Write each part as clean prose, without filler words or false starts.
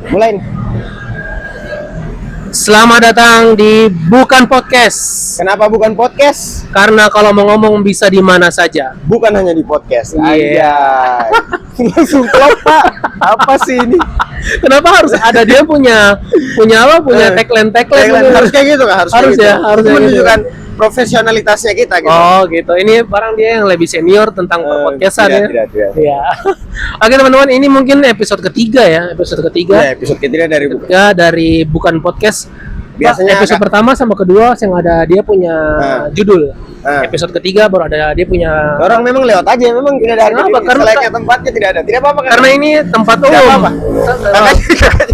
Mulai nih. Selamat datang di Bukan Podcast. Kenapa bukan podcast? Karena kalau mau ngomong bisa di mana saja. Bukan hanya di podcast. Iya. Langsung klop, Pak. Apa sih ini? Kenapa harus ada dia punya apa? Punya tagline Harus kayak gitu kan? Harus kayak gitu. ya, harus kayak gitu. Menunjukkan profesionalitasnya kita gitu. Oh gitu. Ini barang dia yang lebih senior tentang podcastan ya. Tidak. Iya. Oke teman-teman, ini mungkin episode ketiga ya. Episode ketiga. Ya, episode ketiga dari Ya, dari Bukan Podcast. Biasanya episode pertama sama kedua yang ada dia punya judul. Episode ketiga baru ada dia punya. orang memang lewat aja, memang tidak ada harga Kenapa? diri. Karena- Selainnya tempatnya tidak ada. Tidak apa-apa kan? Karena ini tempat umum. Tidak apa-apa.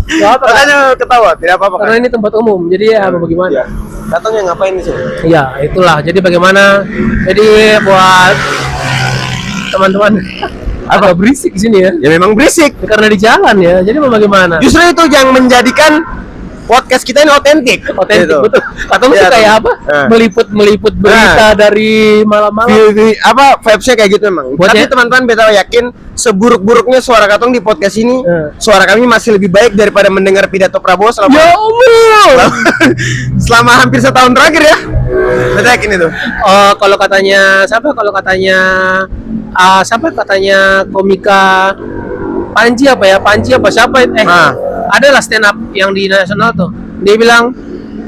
Nggak apa-apa. Makanya ketawa, tidak apa-apa kan? Karena ini tempat umum, jadi ya bagaimana? Iya. Datangnya ngapain di sini? Ya itulah. Jadi bagaimana? Jadi buat teman-teman agak berisik di sini ya. Ya memang berisik. Karena di jalan ya. Jadi mau bagaimana? Justru itu yang menjadikan podcast kita ini otentik. Otentik Gitu. betul. Atau Iya, kayak tuh. apa? Meliput berita dari malam-malam. Vibes-nya kayak gitu memang. Buatnya- Tapi teman-teman beta yakin seburuk-buruknya suara Katong di podcast ini, suara kami masih lebih baik daripada mendengar pidato Prabowo selama Ya Allah. selama hampir setahun terakhir ya. Beta yakin itu. Oh, kalau katanya siapa? Kalau katanya siapa? Katanya komika Panji apa ya? Panji apa siapa? Adalah stand up yang di nasional tuh. Dia bilang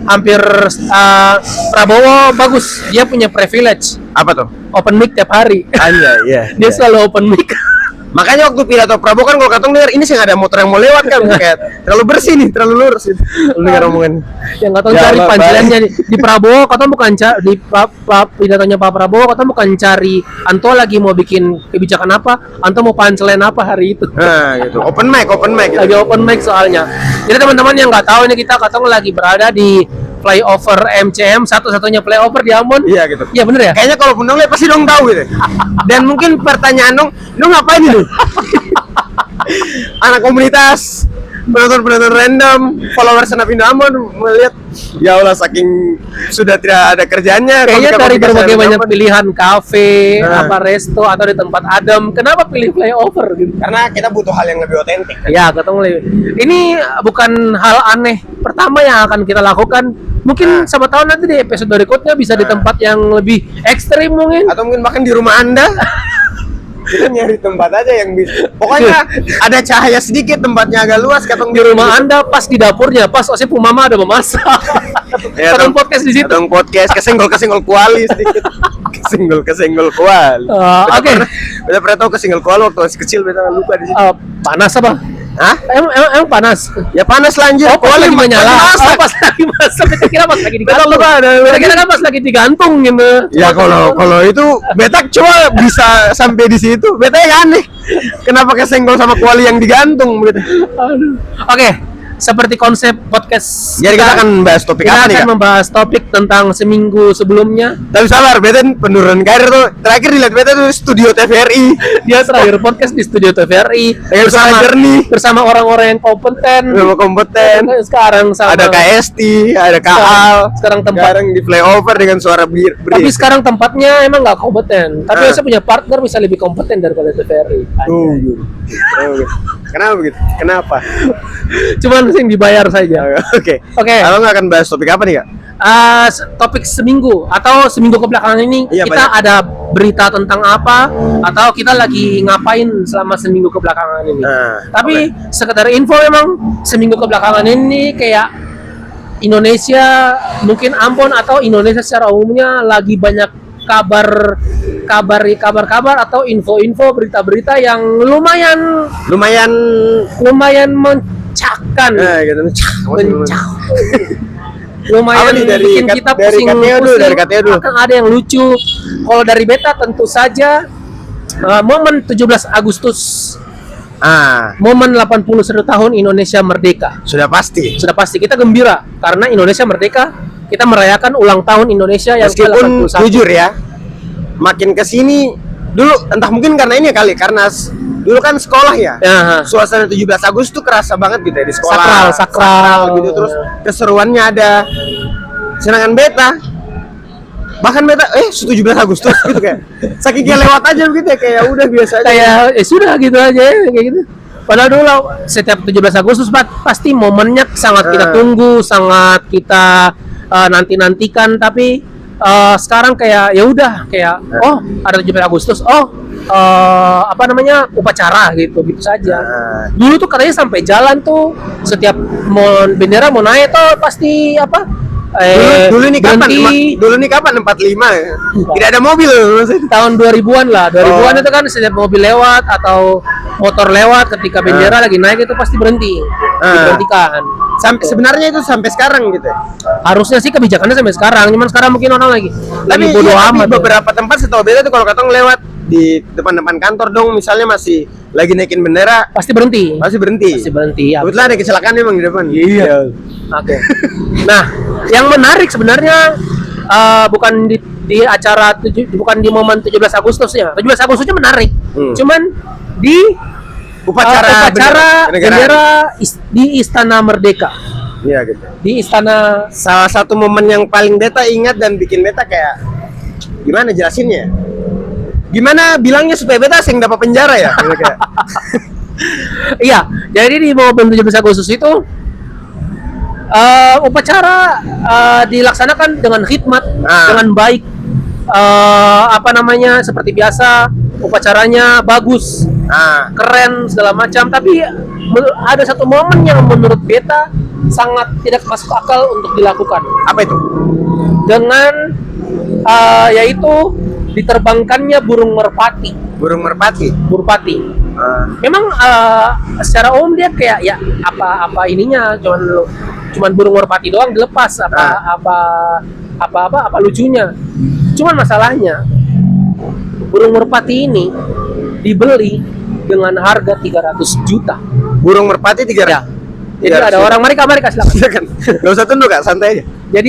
hampir Prabowo bagus. Dia punya privilege. Apa tuh? Open mic tiap hari. Iya. Dia selalu open mic. Makanya waktu pidato Prabowo kan kalau Katong dengar ini sih nggak ada motor yang mau lewat kan kayak terlalu bersih nih, terlalu lurus gitu. Lu dengar omongan. Yang katong Ya cari Allah, pancelannya di Prabowo, katong bukan di pidatonya Pak Prabowo, katong bukan cari Anto lagi mau bikin kebijakan apa, Anto mau pancelen apa hari itu. Nah, gitu. Open mic gitu. Lagi open mic soalnya. Jadi teman-teman yang nggak tahu ini katong lagi berada di flyover MCM, satu-satunya flyover di Ambon. Iya gitu. Iya bener ya? Kayaknya kalau Dong lihat pasti Dong tahu gitu. Dan mungkin pertanyaan Dong ngapain itu? Anak komunitas, penonton random, followers Senapindo Ambon melihat, ya Allah saking sudah tidak ada kerjaannya. Kayaknya dari berbagai Senapindo banyak Ambon. pilihan kafe, apa resto atau di tempat adem, kenapa pilih flyover gitu? Karena kita butuh hal yang lebih otentik. Ya, ketemu. Ini bukan hal aneh pertama yang akan kita lakukan. Mungkin sama tahun nanti di episode berikutnya bisa di tempat yang lebih ekstrim mungkin. Atau mungkin bahkan di rumah Anda. Kita nyari tempat aja yang bisa. Pokoknya ada cahaya sedikit, tempatnya agak luas. Di rumah Anda pas di dapurnya, pas osip mama ada memasak. Katong podcast di situ. Katong podcast kesenggol kuali sedikit. kesenggol kuali. Oke. Beta pernah tahu kesenggol kuali waktu masih kecil, beta lupa di situ. Panas apa? Hah? Emang panas? Ya panas lanjut. Oh, pas lagi menyala. Masak. Pas lagi masak. Kita kira pas lagi Beta digantung. lupa ada. Kita kira kan pas lagi digantung gitu. Ya kalau itu beta cuma bisa sampai di situ. Beta yang aneh. Kenapa kesenggol sama kuali yang digantung gitu. Aduh. Oke. Seperti konsep podcast. Jadi kita akan bahas topik Kita apa nih, akan Kak? membahas topik tentang seminggu sebelumnya. Tapi sabar, beta penurunan karir tuh. Terakhir dilihat beta tuh studio TVRI. Dia terakhir podcast di studio TVRI bersama orang-orang yang kompeten. Sama kompeten. Sekarang sama Ada KST, ada KAL. Sekarang tempat. Sekarang di flyover dengan suara Tapi sekarang tempatnya emang nggak kompeten. Tapi saya punya partner bisa lebih kompeten daripada TVRI. Kenapa begitu? Kenapa? Cuman yang dibayar saja. Oke. Oke. Kalau nggak akan bahas topik apa nih, Kak? Topik seminggu atau seminggu kebelakangan ini Iya, kita banyak. ada berita tentang apa atau kita lagi ngapain selama seminggu kebelakangan ini. Tapi sekedar info memang seminggu kebelakangan ini kayak Indonesia, mungkin Ambon atau Indonesia secara umumnya lagi banyak kabar atau info-info berita-berita yang lumayan mencakkan. Gitu. Lumayan Apa nih dari bikin kita pusing. dari KTO dulu. Akan ada yang lucu. Kalau dari beta tentu saja momen 17 Agustus, momen 81 tahun Indonesia merdeka. Sudah pasti Kita gembira karena Indonesia merdeka. Kita merayakan ulang tahun Indonesia yang meskipun ke-81. jujur ya, makin kesini dulu entah mungkin karena ini kali, karena dulu kan sekolah ya. Suasana 17 Agustus tuh kerasa banget gitu ya di sekolah. Sakral gitu, terus keseruannya ada. Sedangkan beta bahkan beta 17 Agustus gitu kayak saking kayak lewat aja gitu ya, kayak udah biasa aja. Kayak sudah gitu aja kayak gitu. Padahal dulu setiap 17 Agustus pasti momennya sangat kita tunggu, sangat kita nanti-nantikan, tapi sekarang kayak ya udah kayak oh ada 17 Agustus, apa namanya upacara gitu saja. Dulu tuh katanya sampai jalan tuh setiap mau bendera mau naik tuh pasti apa dulu nih kapan? Dulu nih kapan 45 ya? Tidak ada mobil tahun 2000-an lah. 2000-an itu kan setiap mobil lewat atau motor lewat ketika bendera lagi naik itu pasti berhenti. Diberhentikan. Sampai sebenarnya itu sampai sekarang gitu. Harusnya sih kebijakannya sampai sekarang, cuman sekarang mungkin orang lagi bodo amat. Beberapa tempat setahu beta tuh kalau katong lewat di depan-depan kantor dong misalnya masih lagi naikin bendera pasti berhenti. Pasti berhenti. Ya. Kebetulan ada kecelakaan memang di depan. Iya. Oke. Nah, yang menarik sebenarnya bukan di acara bukan di momen 17 Agustusnya. 17 Agustusnya menarik. Cuman di upacara bendera di Istana Merdeka. Iya gitu. Di istana, salah satu momen yang paling beta ingat dan bikin beta kayak gimana jelasinnya? Gimana bilangnya supaya beta sing dapat penjara ya? Iya, jadi di momen 17 Agustus itu upacara dilaksanakan dengan khidmat, dengan baik, apa namanya seperti biasa, upacaranya bagus, keren segala macam. Tapi ada satu momen yang menurut beta sangat tidak masuk akal untuk dilakukan. Apa itu? Dengan yaitu diterbangkannya burung merpati. Burung merpati. Burpati. Memang secara umum dia kayak ya apa ininya cuman burung merpati doang dilepas apa lucunya. Cuman masalahnya burung merpati ini dibeli dengan harga 300 juta. Burung merpati 300. Ya. Jadi ada orang mereka silakan. Gak usah tunduk Kak, santai aja. Jadi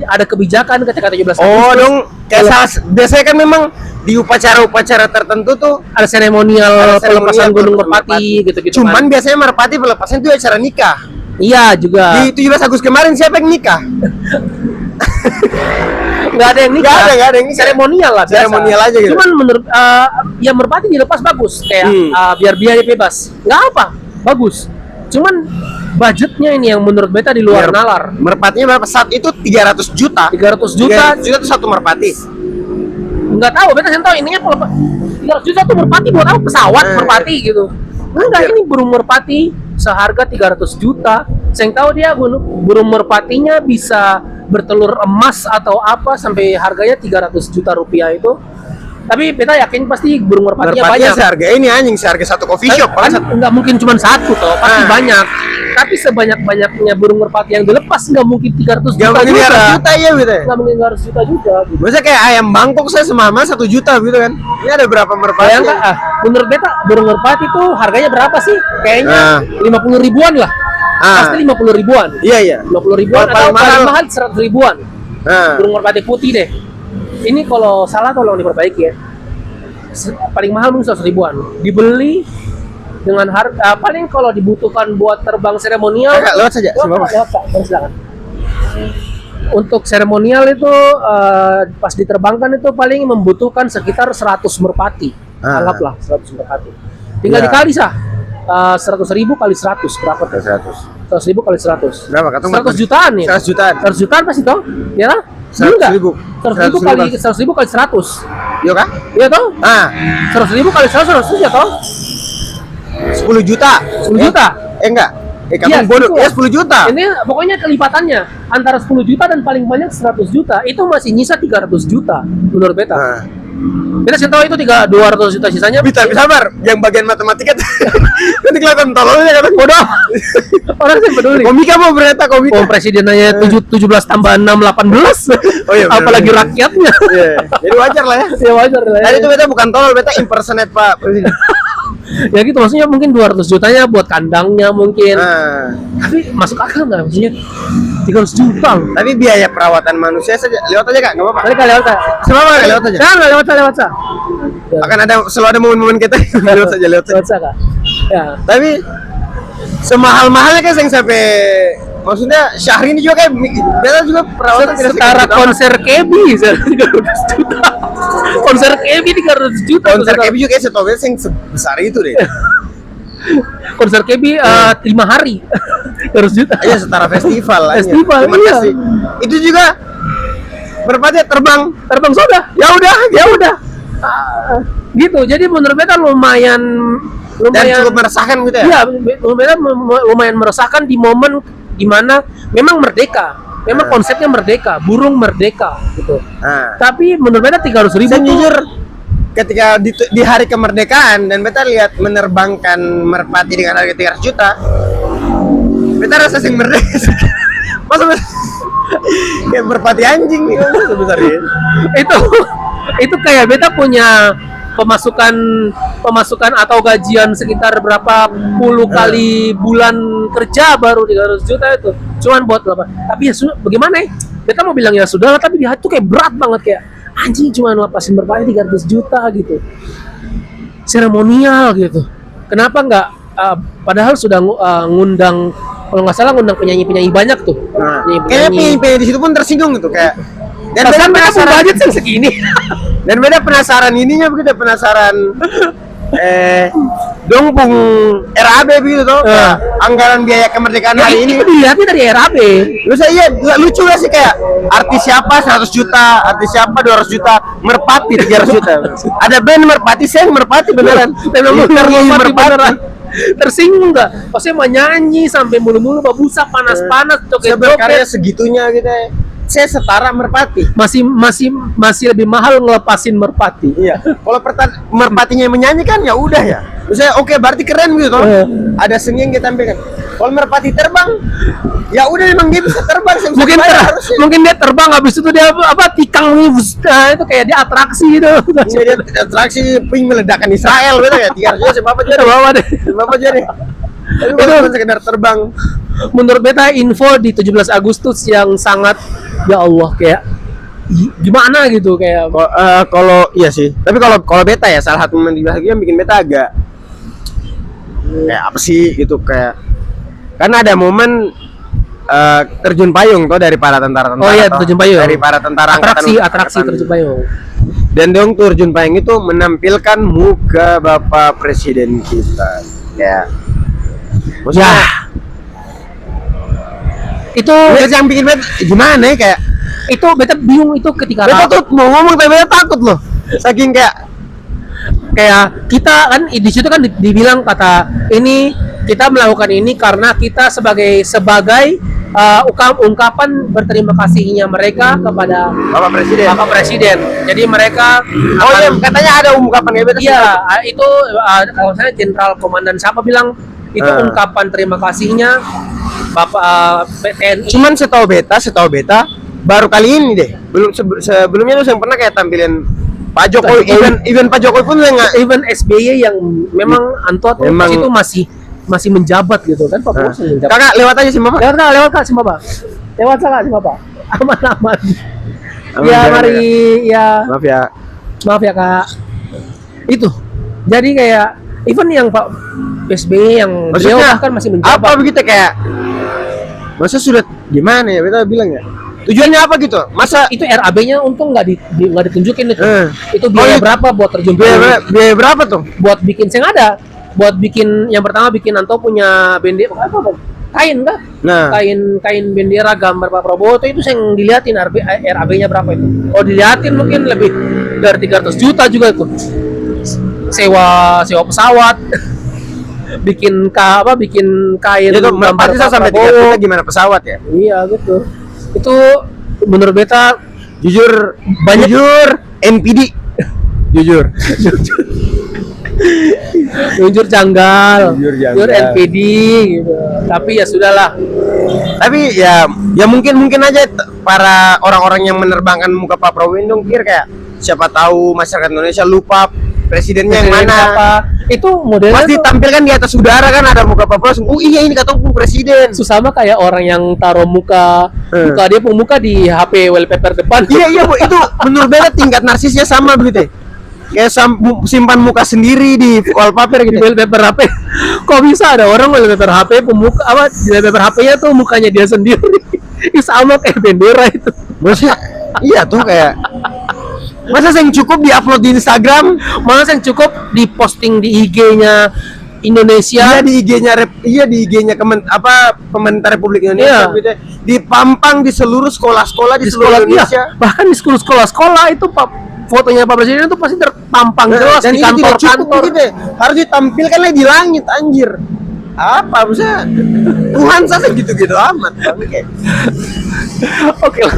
ada kebijakan ketika 17 Agustus. Oh dong, kayak biasanya kan memang di upacara-upacara tertentu tuh ada seremonial pelepasan burung merpati gitu-gitu. Cuman biasanya merpati pelepasan itu acara nikah. Iya juga. Di 17 Agustus kemarin siapa yang nikah? Nggak ada yang nikah. Nggak ada yang nikah. Seremonial lah. Seremonial aja gitu. Cuman menurut ya merpati dilepas bagus kayak biar biaya bebas. Nggak apa, bagus. Cuman budgetnya ini yang menurut beta di luar nalar. Merpatinya berapa? Saat itu 300 juta. 300 juta itu satu merpati. Enggak tahu, beta tahu ininya 300 juta tuh merpati buat apa? Pesawat merpati gitu. Enggak, ini burung merpati seharga 300 juta. Saya tahu dia burung merpatinya bisa bertelur emas atau apa sampai harganya 300 juta rupiah itu. Tapi beta yakin pasti burung merpatinya banyak. Seharga ini anjing, seharga satu coffee shop. Kan nggak mungkin cuma satu toh, pasti banyak. Tapi sebanyak-banyaknya burung merpati yang dilepas nggak mungkin 300 juta. Nggak mungkin 300 juta ya gitu. Nggak mungkin 300 juta juga. Gitu. Biasanya kayak ayam Bangkok saya semama 1 juta gitu kan. Ini ada berapa merpati? Menurut beta burung merpati tuh harganya berapa sih? Kayaknya 50 ribuan lah. Pasti 50 ribuan. Iya. 50 ribuan atau paling mahal 100 ribuan. Burung merpati putih deh. Ini kalau salah tolong diperbaiki ya. Paling mahal mungkin 100 ribuan. Dibeli dengan harga paling kalau dibutuhkan buat terbang seremonial. Lewat saja. Silakan. Untuk seremonial itu pas diterbangkan itu paling membutuhkan sekitar 100 merpati. Anggaplah 100 merpati. Tinggal dikali 100 ribu kali 100 berapa tuh? 100 ribu kali 100 berapa? 100 jutaan ya? 100 jutaan 100 jutaan pasti toh? Ya lah? 100 ribu 100 ribu kali 100 iya kan? Iya toh? 100 ribu kali 100 ya toh? 10 juta 10 juta? Enggak kamu bodoh ya 10 juta ini pokoknya kelipatannya antara 10 juta dan paling banyak 100 juta itu masih nyisa 300 juta menurut beta. Kita sih tahu itu 200 juta sisanya. Bisa sabar, yang bagian matematika nanti kelihatan tololnya kan bodoh. Orang sih peduli. Komika mau berita komika. Presidennya 17 tambah 6 18. Iya, apalagi rakyatnya. Iya. Jadi wajar lah ya. Ya wajar lah. Tadi itu beta bukan tolol, beta impersonate Pak Presiden. Ya gitu maksudnya mungkin 200 jutanya buat kandangnya mungkin. Tapi masuk akal nggak maksudnya 300 juta. Tapi biaya perawatan manusia saja lewat aja Kak, nggak apa-apa. Kali lewat aja. Semua lewat aja. Jangan lewat aja. Akan selalu ada momen-momen kita lewat saja. Kak. Ya. Tapi semahal-mahalnya kan yang sampai maksudnya Syahrini juga kayak beta juga perawatan setara konser Kebi 300 juta. Konser Kebi 300 juta. Konser Kebi juga kayak setahu beta yang sebesar itu deh. Konser KB 5 hari 200 juta. Iya, setara festival aja. Festival, Cuman iya. itu juga Merpati terbang. Sudah. Ya udah. Gitu. Jadi menurut beta lumayan Dan cukup meresahkan gitu ya. Iya, lumayan meresahkan di momen dimana memang merdeka, memang konsepnya merdeka, burung merdeka gitu. Tapi menurut beta 300.000 Saya jujur ketika di hari kemerdekaan dan beta lihat menerbangkan merpati dengan harga 300 juta, beta rasa sing merdeka. Masa kayak merpati anjing nih sebesar ini. Itu kayak beta punya pemasukan atau gajian sekitar berapa puluh kali bulan kerja baru 300 juta itu cuman buat apa. Tapi ya bagaimana ya, beta mau bilang ya sudah lah, tapi di hati tuh kayak berat banget, kayak anjing cuma lepasin merpati 300 juta gitu, seremonial gitu. Kenapa nggak padahal sudah ngundang, kalau nggak salah ngundang penyanyi banyak tuh. Kayaknya penyanyi di situ pun tersinggung gitu kayak. Dan beda penasaran budget yang segini. Dan beda penasaran ininya begitu, penasaran dong pung RAB begitu tuh. Anggaran biaya kemerdekaan hari ini. Itu dilihatnya dari RAB. Terus iya lucu gak sih kayak artis siapa 100 juta, artis siapa 200 juta, merpati 300 juta. Ada band merpati, saya merpati beneran. Merpati beneran. Tersinggung nggak? Maksudnya mau nyanyi sampai mulu-mulu babusa panas-panas joget-joget segitunya gitu ya. Saya setara merpati. Masih lebih mahal ngelepasin merpati. Iya. Kalau merpatinya menyanyi kan ya udah ya. Misalnya oke, berarti keren gitu toh. Ada seni yang ditampilkan. Kalau merpati terbang, ya udah memang dia bisa terbang. Mungkin dia terbang, habis itu dia tikang nih, itu kayak dia atraksi gitu. Iya, dia atraksi ping meledakkan Israel gitu ya. 300 juta siapa jadi. Itu bukan sekedar terbang. Menurut beta info di 17 Agustus yang sangat, ya Allah, kayak gimana gitu kayak. Kalau iya sih. Tapi kalau beta ya salah satu momen yang bikin beta agak kayak apa sih gitu, kayak karena ada momen terjun payung tuh dari para tentara-tentara. Oh iya, terjun payung. Dari para tentara atraksi terjun payung. Dan dong terjun payung itu menampilkan muka Bapak Presiden kita. Ya. Maksudnya, itu yang bikin beta gimana ya, kayak itu beta bingung itu ketika beta tuh mau ngomong tapi beta takut loh, saking kayak kita kan di situ kan dibilang kata ini kita melakukan ini karena kita sebagai ungkapan berterima kasihnya mereka kepada Bapak Presiden. Jadi mereka iya, katanya ada ungkapan kayak iya, itu kalau saya Jenderal Komandan siapa bilang itu ungkapan terima kasihnya Bapak TNI. Cuman setahu beta baru kali ini deh. Sebelumnya tuh yang pernah kayak tampilin Pak Jokowi, event Pak Jokowi pun event SBY yang memang Antuat itu masih menjabat gitu kan Pak Bos. Kakak lewat aja sih Bapak. Lewat Kak sih Bapak. Lewat sih Bapak. Aman. Ya mari ya. Maaf ya Kak. Itu. Jadi kayak event yang Pak SBY yang beliau bahkan masih menjabat. Apa begitu kayak masa sudah gimana ya kita bilang ya? Tujuannya apa gitu? Masa itu RAB-nya untung nggak ditunjukin itu. Itu biaya berapa buat terjun payung? Biaya berapa tuh? Buat bikin buat bikin yang pertama bikin Anto punya bendera apa? Kain kah? Nah. Kain bendera gambar Pak Prabowo itu yang diliatin RAB-nya berapa itu? Oh diliatin mungkin lebih dari 300 juta juga itu. Sewa pesawat. bikin kain itu gambar sampai 3 juta gimana pesawat ya? Iya gitu. Itu menurut beta jujur NPD jujur janggal NPD gitu. Tapi ya sudahlah. Tapi ya mungkin aja para orang-orang yang menerbangkan muka Pak Prabowo ini dong kayak siapa tahu masyarakat Indonesia lupa presidennya yang mana. Itu modelnya pasti tampilkan di atas udara kan ada muka Pak Prabowo. Oh iya ini kataku presiden. Sama kayak orang yang taruh muka di HP wallpaper depan. Iya Bu, itu menurut beta tingkat narsisnya sama begitu. Kayak simpan muka sendiri di wallpaper gitu. Di wallpaper HP. Kok bisa ada orang wallpaper HP di wallpaper HP-nya tuh mukanya dia sendiri. Itu sama kayak bendera itu. Maksudnya iya tuh kayak masa yang cukup di-upload di Instagram, malah yang cukup di posting di IG-nya Indonesia. Iya di IG-nya pemerintah Republik Indonesia Iya. gitu. Dipampang di seluruh sekolah-sekolah di seluruh sekolah Indonesia. iya. Bahkan di sekolah-sekolah itu fotonya Pak Presiden itu pasti terpampang jelas Dan di itu tidak cukup kantor-kantor. gitu. Harus ditampilkan lagi di langit anjir. Apa maksudnya? Tuhan saja gitu-gitu amat. Bangke. Oke lah.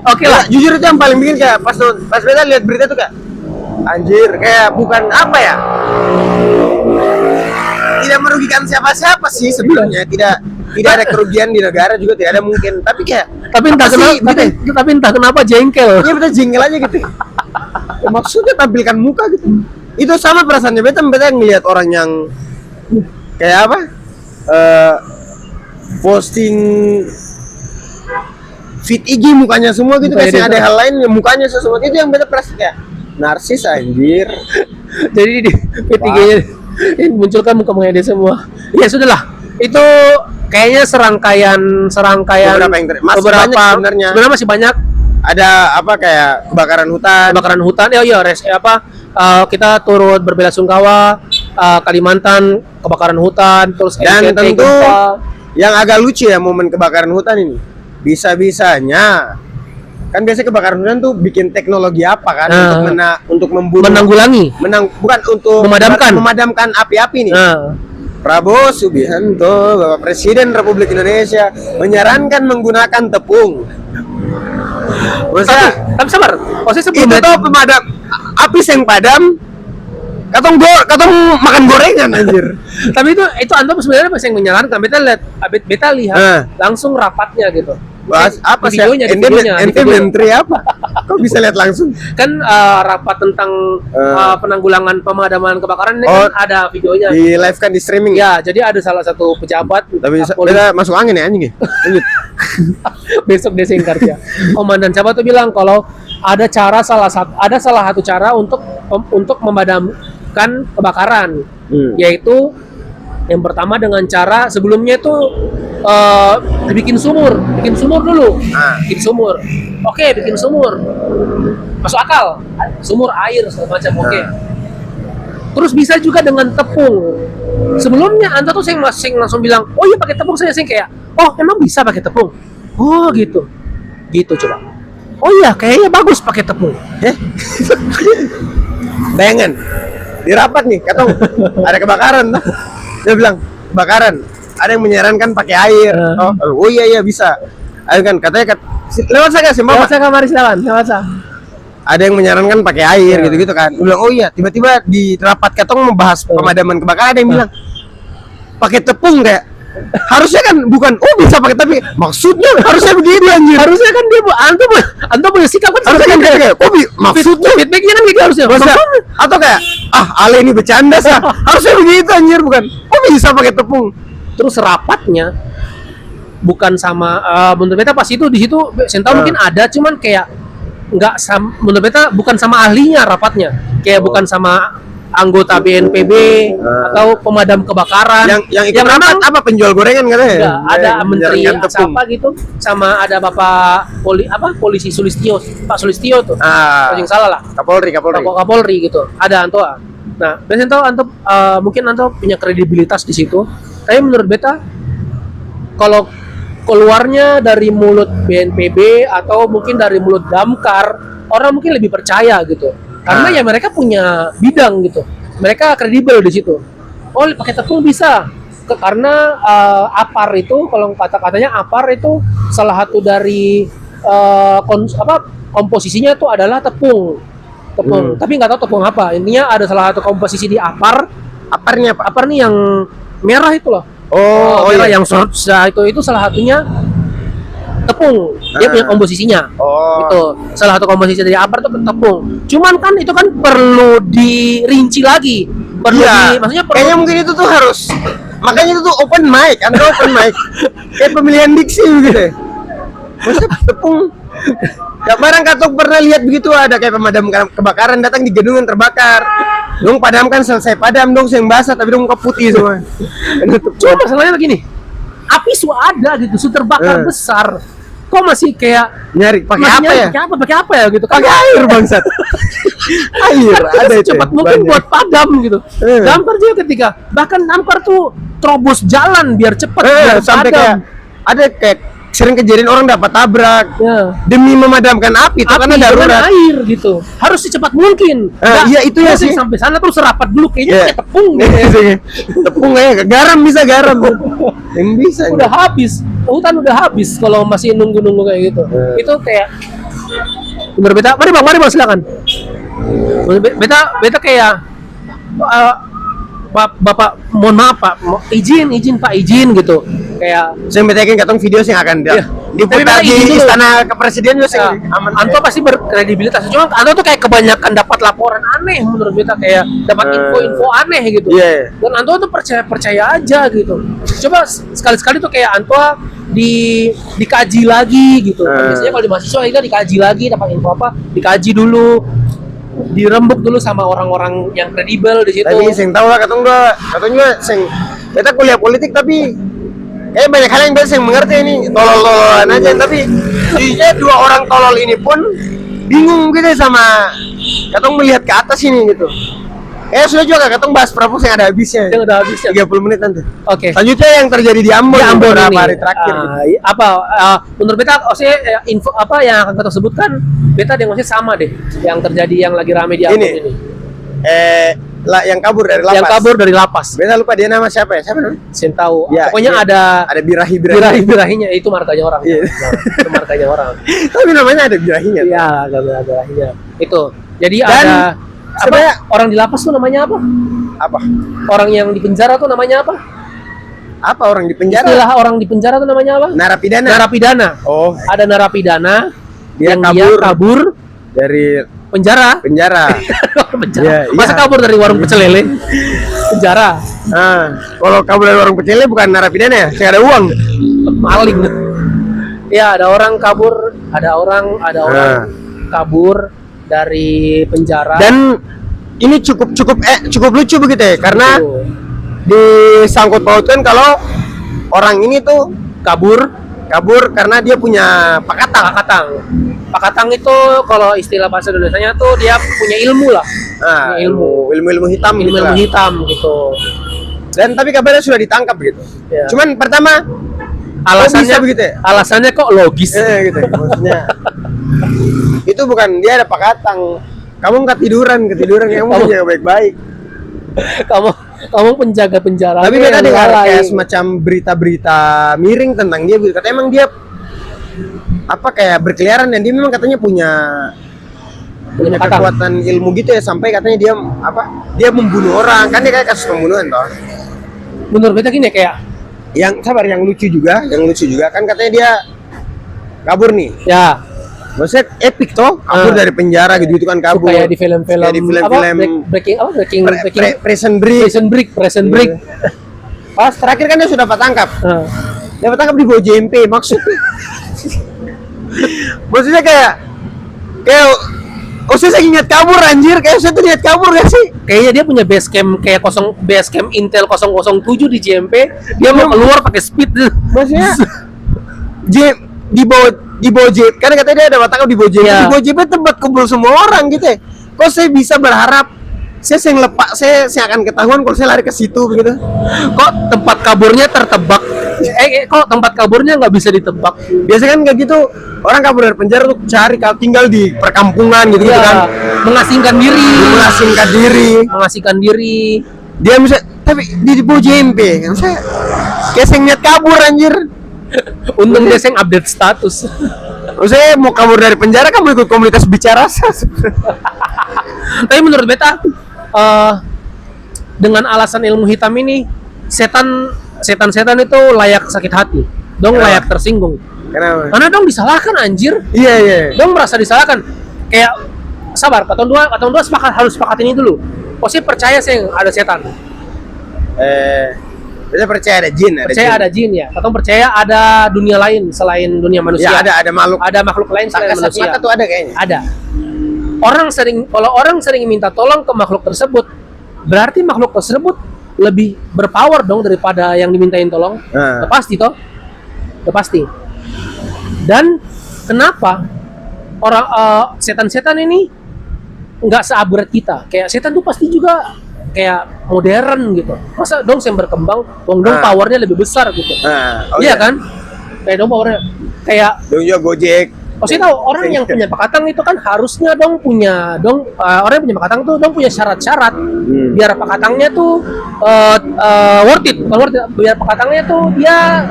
Oke lah. Jujur itu yang paling bikin kayak pas beta lihat berita tuh kayak anjir kayak bukan apa ya? Tidak merugikan siapa-siapa sih sebenarnya. Tidak ada kerugian di negara juga tidak ada mungkin. Tapi kayak Tapi entah apa sih, kenapa, tapi entah kenapa jengkel. Iya beta jengkel aja gitu. Ya, maksudnya tampilkan muka gitu. Itu sama perasaannya beta ngelihat orang yang kayak apa? Posting feed IG mukanya semua gitu, Mukanya kasih dia ada hal lain yang mukanya semua itu yang beta perasa kayak narsis anjir. Jadi di P3-nya munculkan muka-mukanya dia semua. Ya sudahlah. Itu kayaknya serangkaian Beberapa yang masih banyak sebenarnya. Sebenarnya masih banyak. Ada apa kayak kebakaran hutan. Kita turut berbelasungkawa Kalimantan kebakaran hutan, terus Dan NTT tentu gempa. yang agak lucu ya momen kebakaran hutan ini. Bisa-bisanya kan biasanya kebakaran hutan tuh bikin teknologi apa kan untuk membunuh menanggulangi, bukan untuk memadamkan api-api nih. Prabowo Subianto, Bapak Presiden Republik Indonesia menyarankan menggunakan tepung. Tapi sabar, Itu tuh pemadam api yang padam. Katong makan gorengan anjir. Tapi itu Anto sebenarnya pas yang menyarankan beta lihat langsung rapatnya gitu. Bahas apa sih? Di videonya. Ente menteri apa? Kok bisa lihat langsung? Kan rapat tentang penanggulangan pemadaman kebakaran ini kan ada videonya. Di live kan di streaming. Ya, jadi ada salah satu pejabat. Tapi beda masuk angin ya anjing. Lanjut. Besok dia singkat ya. Komandan siapa tuh bilang kalau ada salah satu cara untuk memadamkan kebakaran, yaitu yang pertama dengan cara sebelumnya itu bikin sumur dulu. Bikin sumur. Oke, bikin sumur. Masuk akal. Sumur air segala macam. Oke. Terus bisa juga dengan tepung. Sebelumnya Anda tuh saya langsung bilang, "Oh iya pakai tepung." Saya kayak, "Oh, emang bisa pakai tepung?" Oh, gitu. Gitu coba. Oh iya, kayaknya bagus pakai tepung. Bayangan. Di rapat nih, katong ada kebakaran. Dia bilang, "Kebakaran. Ada yang menyarankan pakai air." Oh iya bisa. Ayo kan katanya lewat saya kasih Lewat saya kamar silakan, lewat saya. Ada yang menyarankan pakai air gitu-gitu kan. Dia bilang, "Oh iya." Tiba-tiba di rapat katong membahas pemadaman kebakaran ada yang bilang pakai tepung kayak harusnya kan bukan bisa pakai tapi maksudnya harusnya begitu anjir. Harusnya kan dia Anto punya sikap kan Harusnya kan kayak maksudnya feedbacknya kan gitu harusnya. atau kayak Ale ini bercanda sah. Harusnya begitu anjir bukan. Bisa pakai tepung. Terus rapatnya bukan sama menurut beta pas itu di situ Sentau mungkin ada cuman kayak nggak sama, menurut beta bukan sama ahlinya rapatnya, kayak bukan sama anggota BNPB atau pemadam kebakaran yang memang apa penjual gorengan katanya. Ada menteri apa gitu sama ada Bapak polisi Pak Sulistyo tuh. Yang salah lah. Kapolri gitu. Ada Anto. Nah, biasanya Anto mungkin Anto punya kredibilitas di situ. Tapi menurut beta kalau keluarnya dari mulut BNPB atau mungkin dari mulut Damkar, orang mungkin lebih percaya gitu. Karena ya mereka punya bidang gitu. Mereka kredibel di situ. Oh, pakai tepung bisa. Karena APAR itu kalau katanya APAR itu salah satu dari komposisinya itu adalah tepung. Tapi nggak tahu tepung apa. Intinya ada salah satu komposisi di APAR. Aparnya apa? APAR nih yang merah itu loh. Merah yang itu salah satunya tepung. Dia punya komposisinya. Itu salah satu komposisi dari APAR itu tepung. Cuman kan itu kan perlu dirinci lagi. Maksudnya kayaknya mungkin itu tuh harus. Makanya itu tuh open mic. Kayak pemilihan diksi gitu. Maksudnya tepung. Ya barang katok pernah lihat begitu ada kayak pemadam kebakaran datang di gedung yang terbakar. Dong padamkan selesai padam dong yang basah tapi dong muka putih semua. Cuma masalahnya begini. Api su ada gitu, su terbakar besar. kok masih kayak Nyari pakai masih apa nyari ya? Pakai apa ya gitu kan? Pakai air bangsat. Air Kan ada itu. cepat mungkin banyak. buat padam gitu. Dampar juga ketika bahkan dampar tuh terobos jalan biar cepat biar sampai padam. kayak ada kayak sering kejadian orang dapat tabrak Ya. demi memadamkan api itu karena Api dengan darurat. air gitu. Harus secepat mungkin. Iya, itu ya sih. Sampai sana terus rapat dulu kayaknya Iya. pakai tepung gitu. Tepung ya, garam bisa garam. Yang bisa. Udah habis. Hutan udah habis kalau masih nunggu-nunggu kayak gitu. Itu kayak bener beta. Mari bang silakan. Beta kayak Bapak mohon maaf Pak, izin Pak izin gitu. Kayak Saya betakin katong video sih akan Iya. diputar Tapi izin di dulu. istana kepresiden juga sih ya, aman. Anto pasti berkredibilitas. Cuma Anto tuh kayak kebanyakan dapat laporan aneh menurut beta, kayak dapat info-info aneh gitu. Iya. Dan Anto tuh percaya aja gitu. Coba sekali-sekali tuh kayak Anto dikaji lagi gitu. Biasanya kalau di mahasiswa itu dikaji lagi, dapat info apa, dikaji dulu, dirembuk dulu sama orang-orang yang kredibel di situ. Tapi sing tahu lah katong juga sing beta kuliah politik tapi kayak banyak hal yang beta sing mengerti ini tolol-tololan aja, tapi jujurnya dua orang tolol ini pun bingung gitu sama katong melihat ke atas ini gitu. Sudah juga katong bahas Prabowo yang ada habisnya. Yang udah habisnya. 30 menit nanti. Oke. Selanjutnya yang terjadi di Ambon, beberapa ini. hari terakhir. Apa menurut beta maksudnya info apa yang akan kita sebutkan beta dengan maksudnya sama deh yang terjadi yang lagi rame di Ambon ini. Yang kabur dari lapas. Yang kabur dari lapas. Beta lupa dia nama siapa ya? Siapa namanya? Saya tahu. Ya, Pokoknya iya. Ada birahi-birahinya itu markanya orang. Iya. Nah, itu markanya orang. Tapi namanya ada birahinya. Iya, ada birahinya. Itu. Jadi Dan ada sebenarnya orang di lapas tuh namanya apa? Apa? Orang yang di penjara tuh namanya apa? Apa orang di penjara? Istilah orang di penjara tuh namanya apa? Narapidana. Narapidana. Oh, Ada narapidana Dia yang kabur. dia kabur dari penjara. penjara. Penjara. Iya, Masa iya. kabur dari warung pecel lele? Penjara. Kalau kabur dari warung pecel bukan narapidana ya? Saya ada uang. Maling. Ya, ada orang kabur, ada orang kabur dari penjara. Dan ini cukup lucu begitu ya, karena Tuh. disangkut pautkan kalau orang ini tuh kabur karena dia punya pakatang. Pakatang itu kalau istilah bahasa Indonesianya tuh dia punya ilmu lah. Punya Ilmu hitam gitu ilmu lah. hitam gitu. Dan tapi kabarnya sudah ditangkap gitu. Ya. Cuman pertama Alasannya bisa begitu ya? Alasannya kok logis. Gitu. Maksudnya itu bukan dia ada pakatang. Kamu ketiduran kamu jaga baik-baik. kamu penjaga penjara. Tapi beta dengar kayak semacam berita-berita miring tentang dia. Katanya emang dia kayak berkeliaran dan dia memang katanya punya kekuatan ilmu gitu ya, sampai katanya dia membunuh orang, kan dia kayak kasus pembunuhan toh. Menurut beta gini kayak Yang lucu juga kan katanya dia kabur nih. ya Maksudnya epic toh, kabur dari penjara gitu kan kabur. kayak di film-film Kayak di film-film Breaking Prison Break. Pas terakhir kan dia sudah patangkap. Dia patangkap di bawah JMP maksudnya kayak saya ingat kabur anjir, kayak saya tuh niat kabur gak sih? Kayaknya dia punya base camp kayak base camp Intel 007 di JMP. Dia mau keluar pakai speed. Maksudnya di bawah JP, karena katanya dia ada patangkap di bawah JP. Ya. Di bawah JP tempat kumpul semua orang gitu ya. Kok saya bisa berharap saya akan ketahuan kalau saya lari ke situ begitu? Kok tempat kaburnya tertebak? Kok tempat kaburnya nggak bisa ditebak? Biasanya kan kayak gitu, orang kabur dari penjara tuh cari tinggal di perkampungan gitu, Ya, kan. mengasingkan diri. Dia bisa, tapi di bawah JMP kan saya kayak niat kabur anjir. Untung dia yang update status. Saya mau kabur dari penjara, kamu ikut komunitas bicara. Tapi menurut beta dengan alasan ilmu hitam ini setan-setan itu layak sakit hati. Dong Kenapa? layak tersinggung. Kenapa? Karena dong disalahkan anjir. Iya. Dong merasa disalahkan. Kayak sabar, katong dua harus sepakat ini dulu. Pasti percaya sih ada setan. Kita percaya ada jin, Ada jin ya. Katong percaya ada dunia lain selain dunia manusia. Ya, ada makhluk. Ada makhluk lain selain Kasat manusia. mata tuh ada kayaknya. Ada. Kalau orang sering minta tolong ke makhluk tersebut, berarti makhluk tersebut lebih berpower dong daripada yang dimintain tolong. Udah pasti toh? Udah pasti. Dan kenapa orang setan-setan ini nggak seupgrade kita? Kayak setan tuh pasti juga kayak modern gitu. Masa dong yang berkembang, dong powernya lebih besar gitu. Iya kan? Kayak dong powernya kayak dong juga Gojek. Maksudnya tahu orang yang punya pakatang itu kan harusnya dong punya orang yang punya pakatang tuh dong punya syarat-syarat biar pakatangnya tuh worth it. Kalau worth it, biar pakatangnya tuh dia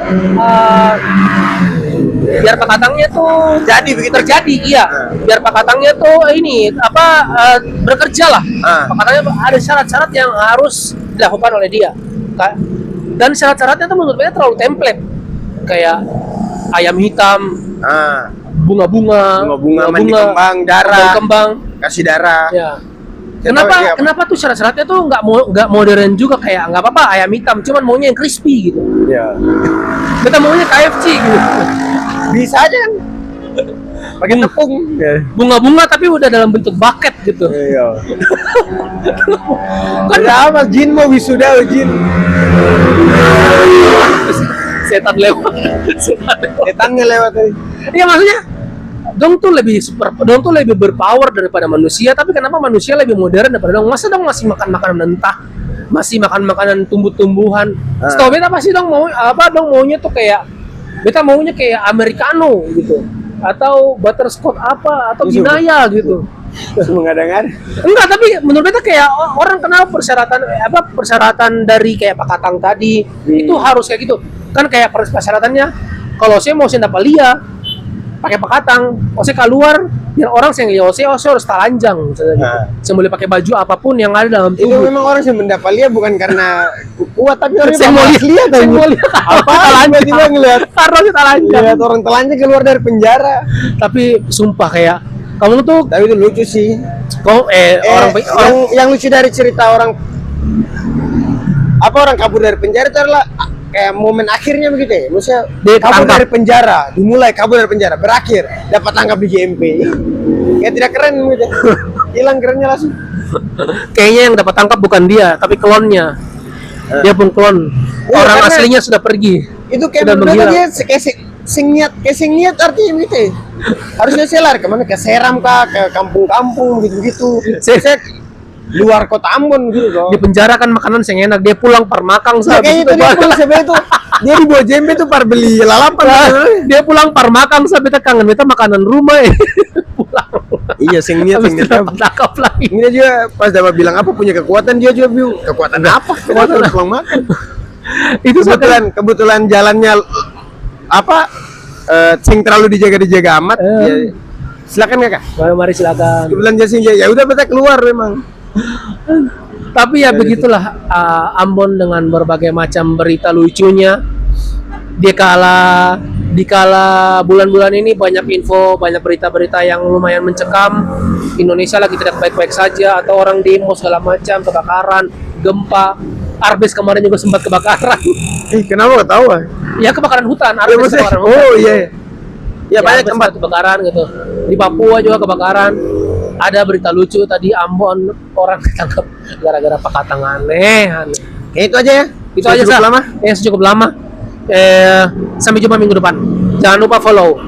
biar pakatangnya tuh Jadi begitu terjadi, iya. Biar pakatangnya tuh ini bekerja lah. Pakatangnya ada syarat-syarat yang harus dilakukan oleh dia. Dan syarat-syaratnya tuh menurut saya terlalu template. Kayak ayam hitam, bunga-bunga, mandi kembang, darah, kasih darah. Ya. Kenapa tuh syarat-syaratnya tuh nggak modern juga, kayak nggak apa-apa ayam hitam, cuman maunya yang crispy gitu. Ya. Kita maunya KFC gitu. Bisa aja kan. Pakai tepung. Bunga-bunga tapi udah dalam bentuk bucket gitu. Iya. Kan apa jin mau wisuda jin. Setan lewat. Setannya lewat tadi. Iya maksudnya dong tuh lebih berpower daripada manusia, tapi kenapa manusia lebih modern daripada dong? Masa dong masih makan makanan mentah, masih makan makanan tumbuh-tumbuhan? Setahu beta pasti dong maunya tuh kayak beta maunya kayak americano gitu, atau butterscotch atau ginaya gitu. Mengadang-adang. Enggak, tapi menurut beta kayak orang kenal persyaratan dari kayak pakatang tadi itu harus kayak gitu kan, kayak persyaratannya kalau saya mau dapat lia pakai pakatang, saya keluar biar orang yang lihat saya harus telanjang, saya boleh pakai baju apapun yang ada dalam tubuh. Itu memang orang yang mendapat lia bukan karena kuat, tapi orang saya mau lihat apa tiba-tiba ngeliat karena telanjang, lihat orang telanjang keluar dari penjara. Tapi sumpah kayak kamu tuh, tapi itu lucu sih. Orang yang lucu dari cerita orang kabur dari penjara itu adalah kayak momen akhirnya begitu ya. Maksudnya dia kabur dari penjara, dimulai kabur dari penjara, berakhir dapat tangkap di JMP. Kayak tidak keren gitu. Hilang kerennya langsung. Kayaknya yang dapat tangkap bukan dia, tapi klonnya. Dia pun klon. Orang aslinya sudah pergi. Itu kayak menurut dia sing niat artinya gitu ya. Harusnya saya lari kemana? Ke Seram kah? Ke kampung-kampung gitu-gitu. Saya luar kota Ambon gitu dong. Di penjara kan makanan yang enak, dia pulang parmakang kayaknya itu dia pulang sampai itu dia di bawa jembe tuh par beli lalapan. Dia pulang parmakang sampai kita kangen beta makanan rumah pulang. Iya sing niat tangkap lagi. Ini juga pas dapat bilang apa punya kekuatan, dia juga biu kekuatan apa? Kekuatan pulang makan. Itu kebetulan jalannya sing terlalu dijaga amat. Ya, silakan kakak. Mari silakan. Kebetulan jasing ya udah beta keluar memang. Tapi ya begitulah Ambon dengan berbagai macam berita lucunya. Dikala bulan-bulan ini banyak info, banyak berita-berita yang lumayan mencekam. Indonesia lagi tidak baik-baik saja, atau orang demo segala macam, kebakaran, gempa. Arbes kemarin juga sempat kebakaran. Kenapa gak tahu? Ya kebakaran hutan, Arbes kebakaran hutan. Oh iya. Ya banyak tempat kebakaran gitu. Di Papua juga kebakaran. Ada berita lucu tadi Ambon orang ditangkap gara-gara pakatang aneh. Itu aja ya. Itu aja cukup lama. Cukup lama. Sampai jumpa minggu depan. Jangan lupa follow,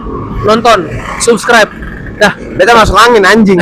nonton, subscribe. Dah, beta masuk angin anjing.